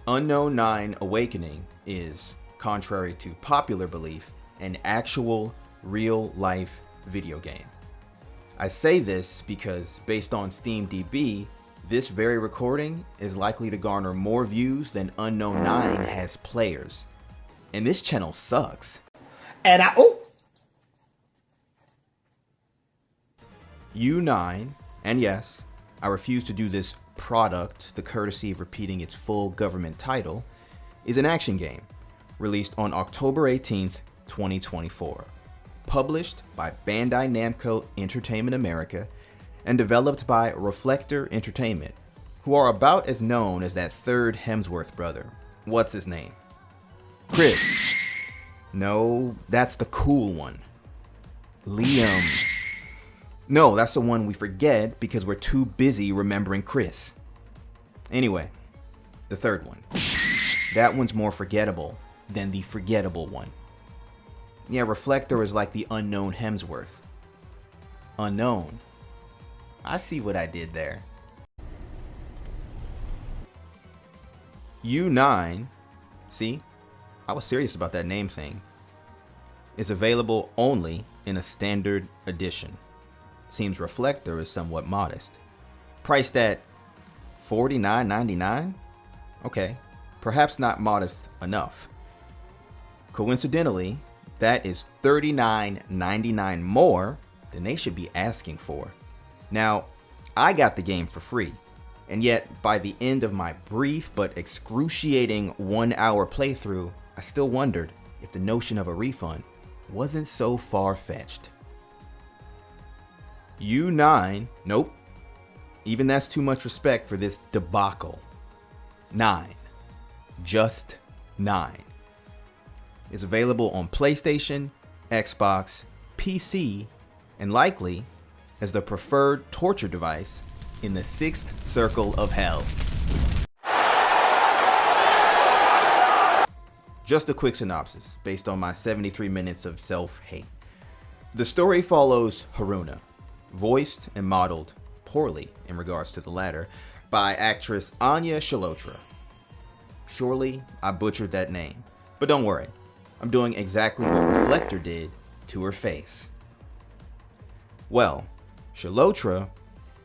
Unknown 9 Awakening is, contrary to popular belief, an actual real-life video game. I say this because, based on SteamDB, this very recording is likely to garner more views than Unknown 9 has players. And this channel sucks. And U9, and yes, I refuse to do this product the courtesy of repeating its full government title, is an action game released on October 18th, 2024. Published by Bandai Namco Entertainment America and developed by Reflector Entertainment, who are about as known as that third Hemsworth brother. What's his name? Chris. No, that's the cool one. Liam. No, that's the one we forget because we're too busy remembering Chris. Anyway, the third one. That one's more forgettable than the forgettable one. Yeah, Reflector is like the unknown Hemsworth. Unknown. I see what I did there. U9, see, I was serious about that name thing, is available only in a standard edition. Seems Reflector is somewhat modest. Priced at $49.99? Okay, perhaps not modest enough. Coincidentally, that is $39.99 more than they should be asking for. Now, I got the game for free, and yet by the end of my brief but excruciating 1-hour playthrough, I still wondered if the notion of a refund wasn't so far-fetched. U9, nope. Even that's too much respect for this debacle. 9. Just 9. Is available on PlayStation, Xbox, PC, and likely as the preferred torture device in the 6th circle of hell. Just a quick synopsis based on my 73 minutes of self-hate. The story follows Haruna, voiced and modeled poorly in regards to the latter by actress Anya Chalotra. Surely I butchered that name, but don't worry, I'm doing exactly what Reflector did to her face. Well, Chalotra,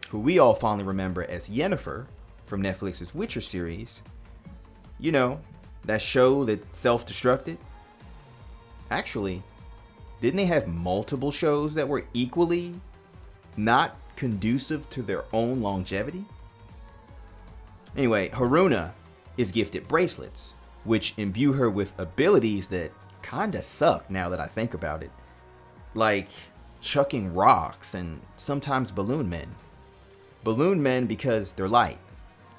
who we all fondly remember as Yennefer from Netflix's Witcher series, you know, that show that self-destructed. Actually, didn't they have multiple shows that were equally not conducive to their own longevity? Anyway, Haruna is gifted bracelets, which imbue her with abilities that kinda suck now that I think about it. Like chucking rocks and sometimes balloon men. Balloon men because they're light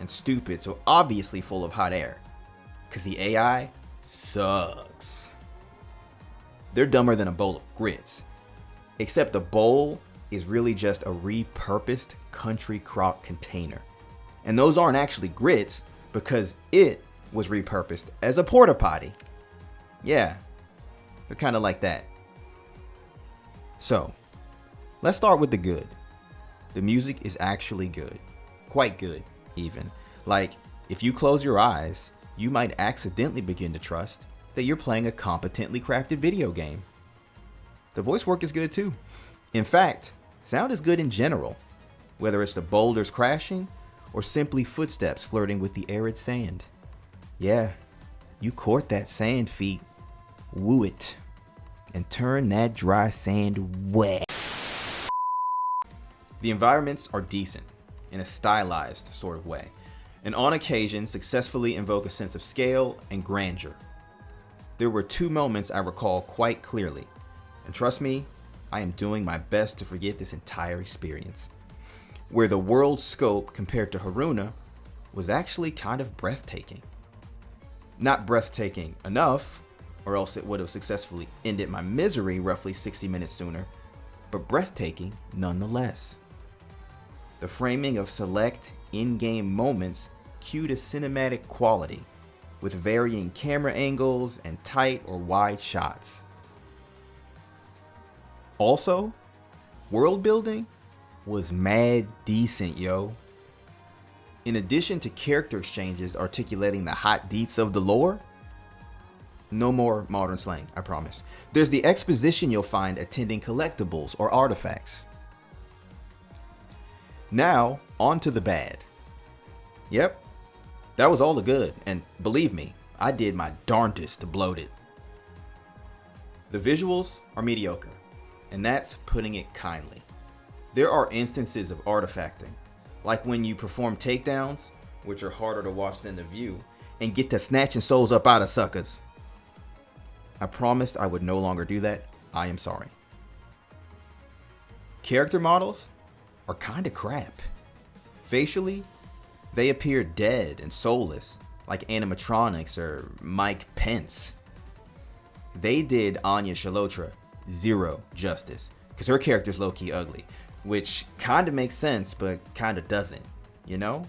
and stupid, so obviously full of hot air. Cause the AI sucks. They're dumber than a bowl of grits. Except the bowl is really just a repurposed country crock container. And those aren't actually grits because it was repurposed as a porta potty. Yeah, they're kind of like that. So, let's start with the good. The music is actually good. Quite good, even. Like, if you close your eyes, you might accidentally begin to trust that you're playing a competently crafted video game. The voice work is good too. In fact, sound is good in general, whether it's the boulders crashing or simply footsteps flirting with the arid sand. Yeah, you court that sand, feet, woo it, and turn that dry sand wet. The environments are decent in a stylized sort of way, and on occasion successfully invoke a sense of scale and grandeur. There were 2 moments I recall quite clearly, and trust me, I am doing my best to forget this entire experience, where the world scope compared to Haruna was actually kind of breathtaking. Not breathtaking enough, or else it would have successfully ended my misery roughly 60 minutes sooner, but breathtaking nonetheless. The framing of select in-game moments cued a cinematic quality, with varying camera angles and tight or wide shots. Also, world building was mad decent, yo. In addition to character exchanges articulating the hot deets of the lore, no more modern slang, I promise. There's the exposition you'll find attending collectibles or artifacts. Now, on to the bad. Yep, that was all the good, and believe me, I did my darndest to bloat it. The visuals are mediocre, and that's putting it kindly. There are instances of artifacting, like when you perform takedowns, which are harder to watch than to view, and get to snatching souls up out of suckers. I promised I would no longer do that. I am sorry. Character models are kinda crap. Facially, they appear dead and soulless, like animatronics or Mike Pence. They did Anya Chalotra zero justice, because her character's low-key ugly, which kinda makes sense, but kinda doesn't, you know?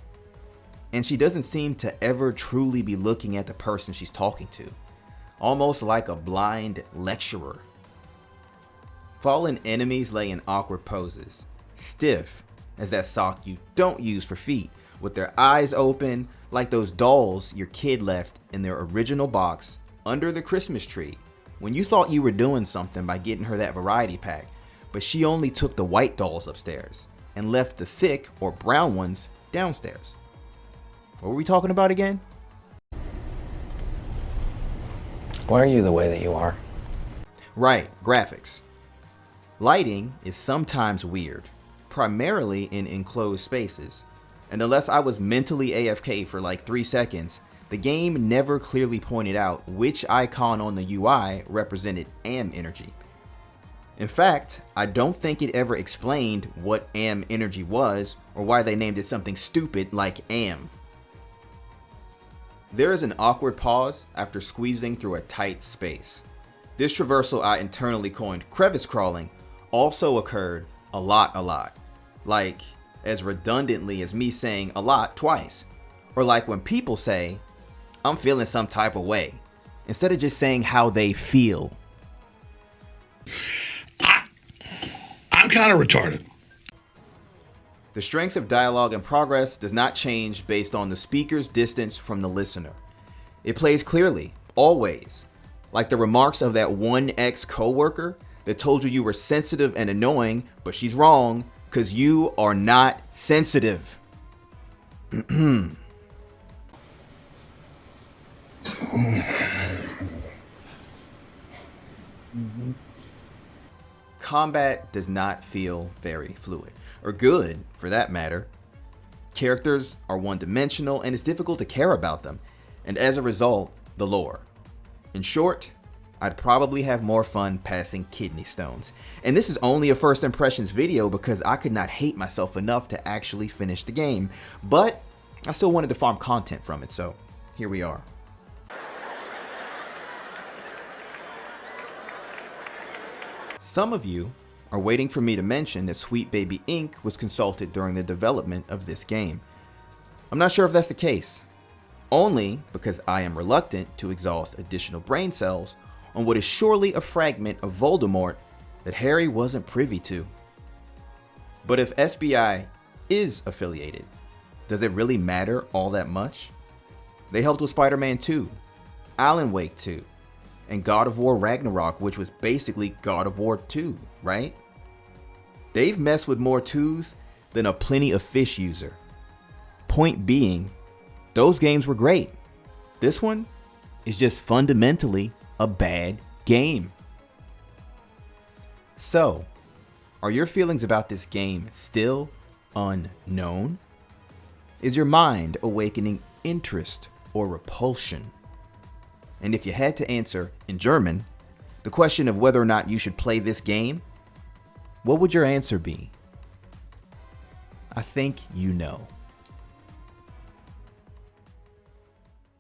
And she doesn't seem to ever truly be looking at the person she's talking to, almost like a blind lecturer. Fallen enemies lay in awkward poses, stiff as that sock you don't use for feet, with their eyes open like those dolls your kid left in their original box under the Christmas tree when you thought you were doing something by getting her that variety pack, but she only took the white dolls upstairs and left the thick or brown ones downstairs. What were we talking about again? Why are you the way that you are? Right, graphics. Lighting is sometimes weird, primarily in enclosed spaces, and unless I was mentally AFK for like 3 seconds, the game never clearly pointed out which icon on the UI represented AM energy. In fact, I don't think it ever explained what AM energy was or why they named it something stupid like AM. There is an awkward pause after squeezing through a tight space. This traversal I internally coined crevice crawling also occurred a lot. Like as redundantly as me saying a lot twice. Or like when people say, I'm feeling some type of way, instead of just saying how they feel. I'm kind of retarded. The strength of dialogue and progress does not change based on the speaker's distance from the listener. It plays clearly, always, like the remarks of that one ex-coworker that told you were sensitive and annoying, but she's wrong, because you are not sensitive. Combat does not feel very fluid, or good for that matter. Characters are one-dimensional and it's difficult to care about them, and as a result, the lore. In short, I'd probably have more fun passing kidney stones. And this is only a first impressions video because I could not hate myself enough to actually finish the game, but I still wanted to farm content from it, so here we are. Some of you are waiting for me to mention that Sweet Baby Inc. was consulted during the development of this game. I'm not sure if that's the case, only because I am reluctant to exhaust additional brain cells on what is surely a fragment of Voldemort that Harry wasn't privy to. But if SBI is affiliated, does it really matter all that much? They helped with Spider-Man 2, Alan Wake 2, and God of War Ragnarok, which was basically God of War 2, right? They've messed with more 2s than a Plenty of Fish user. Point being, those games were great. This one is just fundamentally a bad game. So, are your feelings about this game still unknown? Is your mind awakening interest or repulsion? And if you had to answer in German the question of whether or not you should play this game, what would your answer be? I think you know.